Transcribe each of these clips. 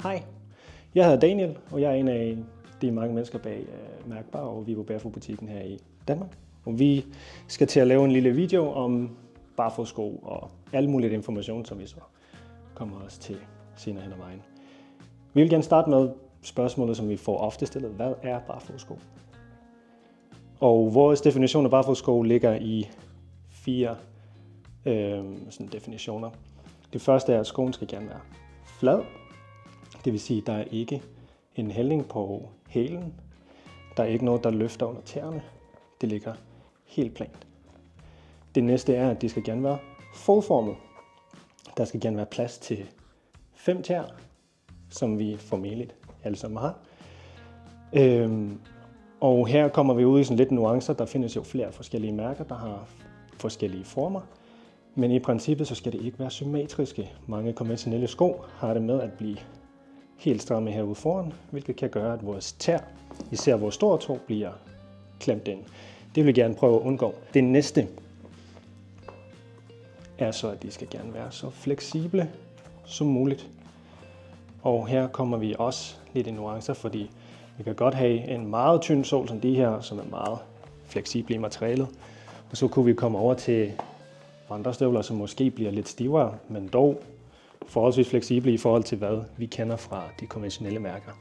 Hej, jeg hedder Daniel, og jeg er en af de mange mennesker bag Mærkbar og Vivo Barefoot-butikken her i Danmark. Og vi skal til at lave en lille video om barfodsko og alle mulige information, som vi så kommer os til senere hen ad vejen. Vi vil gerne starte med spørgsmålet, som vi får ofte stillet. Hvad er barfodsko? Og vores definition af barfodsko ligger i 4 definitioner. Det første er, at skoen skal gerne være flad. Det vil sige, at der er ikke en hældning på hælen. Der er ikke noget, der løfter under tæerne. Det ligger helt plant. Det næste er, at de skal gerne være fodformet. Der skal gerne være plads til 5 tæer, som vi formentlig alle sammen har. Og her kommer vi ud i sådan lidt nuancer. Der findes jo flere forskellige mærker, der har forskellige former. Men i princippet så skal det ikke være symmetriske. Mange konventionelle sko har det med at blive helt stramme herude foran, hvilket kan gøre, at vores tær, især vores store tå, bliver klemt ind. Det vil vi gerne prøve at undgå. Det næste er så, at de skal gerne være så fleksible som muligt. Og her kommer vi også lidt i nuancer, fordi vi kan godt have en meget tynd sål som de her, som er meget fleksible i materialet. Og så kunne vi komme over til andre støvler, som måske bliver lidt stivere, men dog forholdsvis fleksible i forhold til, hvad vi kender fra de konventionelle mærker.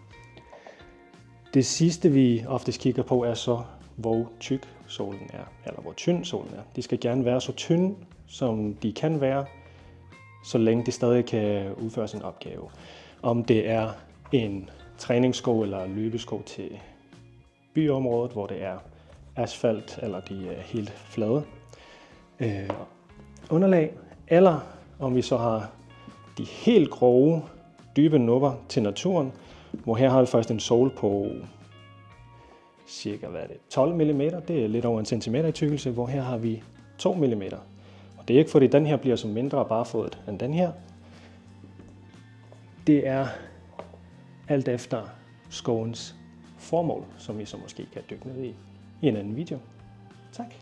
Det sidste, vi oftest kigger på, er så, hvor tyk sålen er, eller hvor tynd sålen er. De skal gerne være så tynde, som de kan være, så længe de stadig kan udføre sin opgave. Om det er en træningssko eller løbesko til byområdet, hvor det er asfalt, eller de er helt flade underlag, eller om vi så har de helt grove, dybe nupper til naturen, hvor her har vi først en såle på cirka 12 mm, det er lidt over 1 cm i tykkelse, hvor her har vi 2 mm. Og det er ikke fordi den her bliver så mindre barfodet end den her. Det er alt efter skoens formål, som vi så måske kan dykke ned i en anden video. Tak.